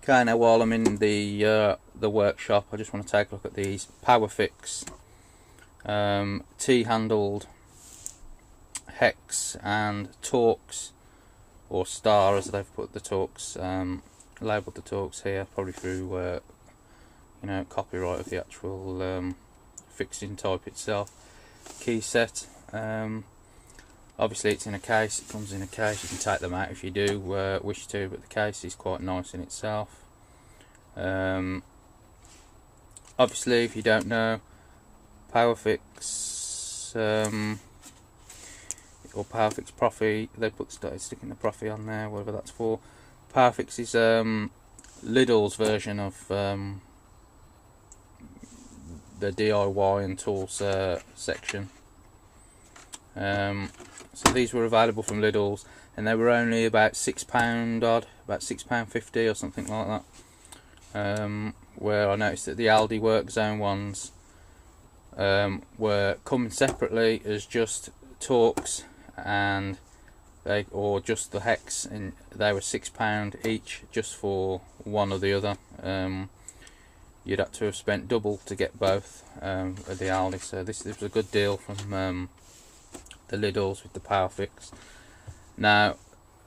Okay, now while I'm in the workshop, I just want to take a look at these Powerfix T-handled hex and torx, or star as they've put the torx, labelled the torx here, probably through you know, copyright of the actual fixing type itself. Key set. Obviously it's in a case, it comes in a case, you can take them out if you do wish to, but the case is quite nice in itself. Obviously, if you don't know, Powerfix or Powerfix Profi, they started sticking the Profi on there, whatever that's for. Powerfix is Lidl's version of the DIY and tools section. So these were available from Lidl's, and they were only about £6 odd, about £6.50 or something like that. Where I noticed that the Aldi Work Zone ones were coming separately as just torx, and or just the hex, and they were £6 each just for one or the other. You'd have to have spent double to get both at the Aldi, so this was a good deal from the Lidl's with the Powerfix. Now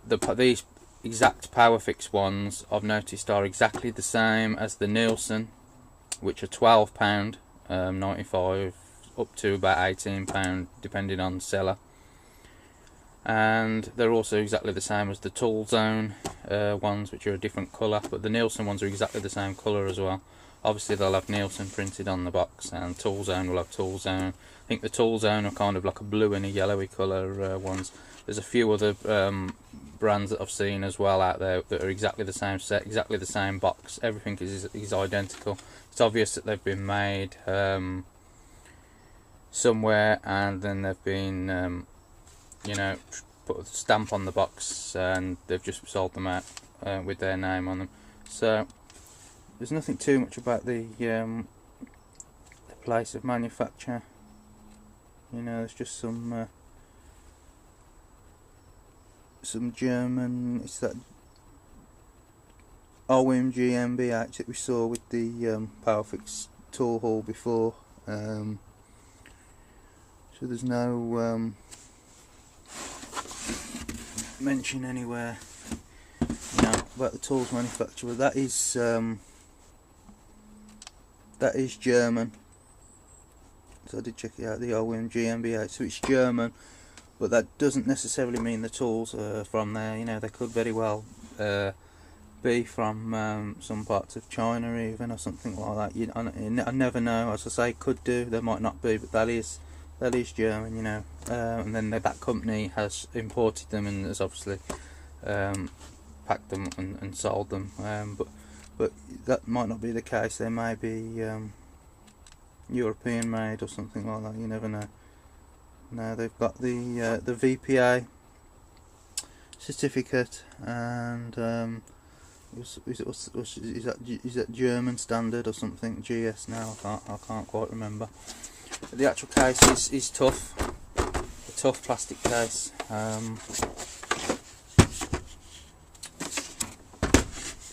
these exact Powerfix ones I've noticed are exactly the same as the Nielsen, which are £12.95 up to about £18 depending on the seller, and they're also exactly the same as the Tool Zone ones, which are a different colour, but the Nielsen ones are exactly the same colour as well. Obviously they'll have Nielsen printed on the box, and Tool Zone will have Tool Zone. I think the Tool Zone are kind of like a blue and a yellowy colour ones. There's a few other brands that I've seen as well out there that are exactly the same set, exactly the same box. Everything is identical. It's obvious that they've been made somewhere, and then they've been you know, put a stamp on the box, and they've just sold them out with their name on them. So there's nothing too much about the place of manufacture. You know, there's just some German. It's that OM GmbH that we saw with the Powerfix tool haul before. So there's no mention anywhere, you know, about the tools manufacturer. That is German. So I did check it out, the OM GmbH. So it's German, but that doesn't necessarily mean the tools are from there. You know, they could very well be from some parts of China even, or something like that. I never know. As I say, could do. There might not be, but that is German. You know, and then that company has imported them and has obviously packed them and sold them. But that might not be the case. They may be European made or something like that. You never know. Now they've got the VPA certificate, and is that German standard or something? GS now. I can't quite remember. The actual case is tough. A tough plastic case.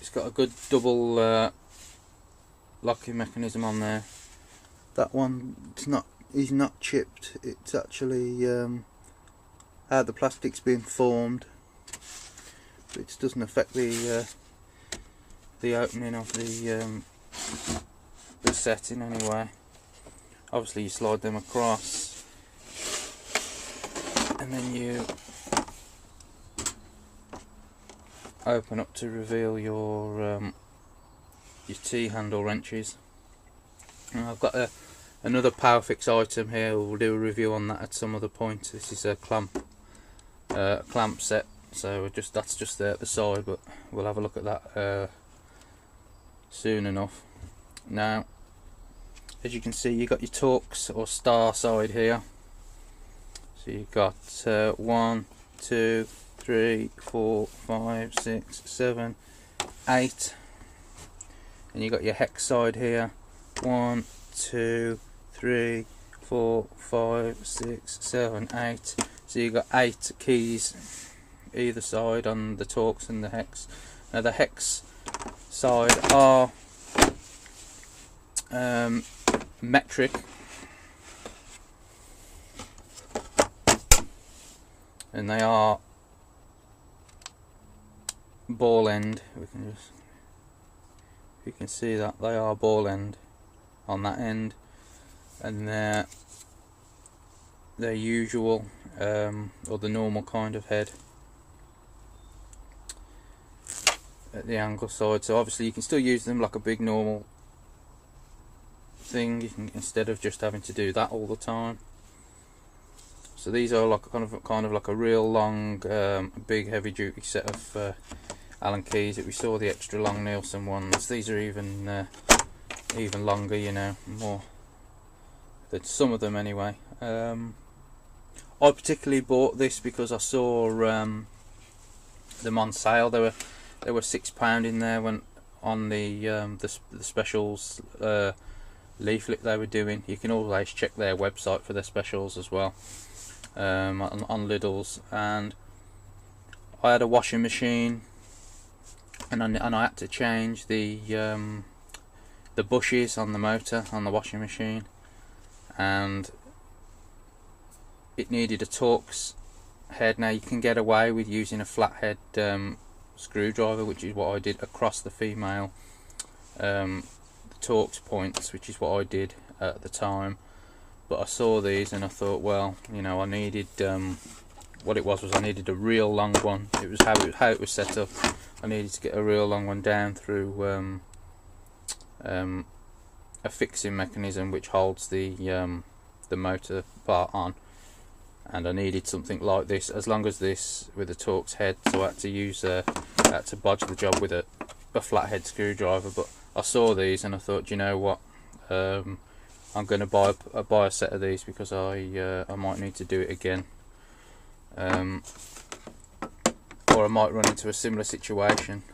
It's got a good double locking mechanism on there. That one, is not chipped. It's actually how the plastic's been formed. But it doesn't affect the opening of the set in any way. Obviously you slide them across, and then you open up to reveal your T-handle wrenches. And I've got another Powerfix item here. We'll do a review on that at some other point. This is a clamp set, so that's just there at the side, but we'll have a look at that soon enough. Now, as you can see, you've got your torx or star side here. So you've got 1, 2, 3, 4, 5, 6, 7, 8, and you've got your hex side here. 1, 2, 3, 4, 5, 6, 7, 8. So you've got 8 keys either side on the torx and the hex. Now the hex side are metric, and they are ball end. You can see that they are ball end on that end, and they're usual or the normal kind of head at the angle side. So obviously you can still use them like a big normal thing, instead of just having to do that all the time. So these are like kind of like a real long, big heavy duty set of Allen keys that we saw, the extra long Nielsen ones. These are even longer, you know, more than some of them anyway. I particularly bought this because I saw them on sale. They were £6 in there when on the specials leaflet they were doing. You can always check their website for their specials as well, on Lidl's. And I had a washing machine, and I had to change the bushes on the motor on the washing machine, and it needed a torx head. Now you can get away with using a flathead screwdriver, which is what I did across the female the torx points, which is what I did at the time. But I saw these and I thought, well, you know, I needed what it was I needed a real long one. It was how it was set up. I needed to get a real long one down through a fixing mechanism which holds the motor part on, and I needed something like this, as long as this, with a torx head. So I had to use I had to bodge the job with a flathead screwdriver. But I saw these and I thought, you know what, I'm going to buy a set of these, because I might need to do it again, or I might run into a similar situation.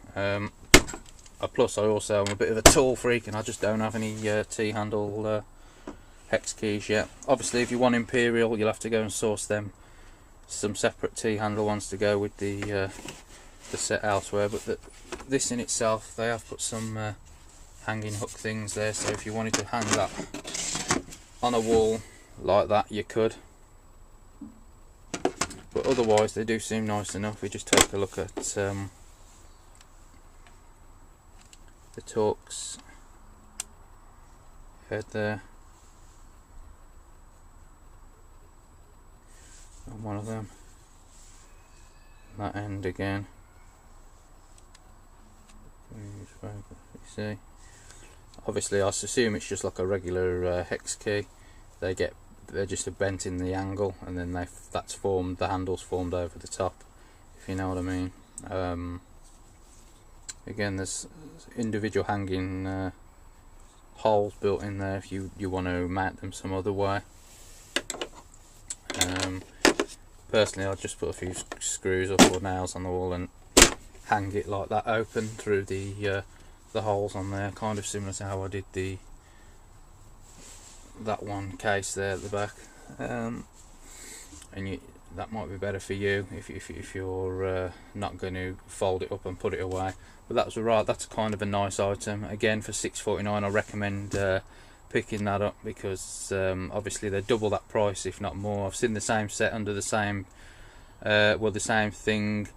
Plus I also am a bit of a tool freak, and I just don't have any T-handle hex keys yet. Obviously if you want Imperial, you'll have to go and source them some separate T-handle ones to go with the set elsewhere. But this in itself, they have put some hanging hook things there, so if you wanted to hang that on a wall like that, you could. But otherwise they do seem nice enough. We just take a look at the torx head there on one of them, that end again. You see, obviously I assume it's just like a regular hex key. They're just bent in the angle, and then that's formed, the handle's formed over the top, if you know what I mean. Again, there's individual hanging holes built in there if you want to mount them some other way. Personally, I'll just put a few screws up or nails on the wall and hang it like that, open through the holes on there, kind of similar to how I did that one case there at the back. And that might be better for you if you're not going to fold it up and put it away. But that's kind of a nice item. Again, for £6.49, I recommend picking that up, because obviously they're double that price, if not more. I've seen the same set under the same the same thing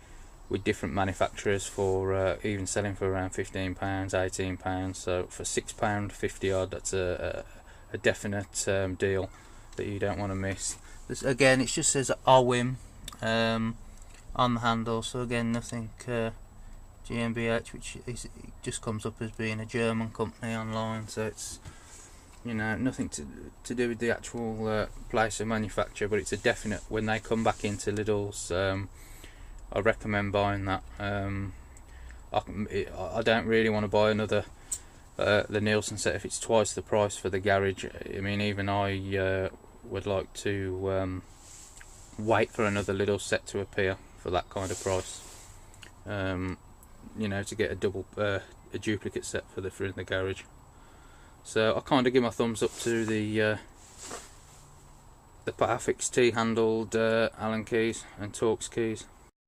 with different manufacturers for even selling for around £15, £18. So for £6.50 odd, that's a definite deal that you don't want to miss. Again, it just says OWIM on the handle, so again, nothing GmbH, which it just comes up as being a German company online, so it's, you know, nothing to do with the actual place of manufacture. But it's a definite, when they come back into Lidl's, I recommend buying that. I don't really want to buy another the Nielsen set if it's twice the price for the garage. I mean, even I would like to wait for another Lidl set to appear for that kind of price. You know, to get a duplicate set for in the garage. So I kind of give my thumbs up to the Powerfix T-handled Allen keys and torx keys.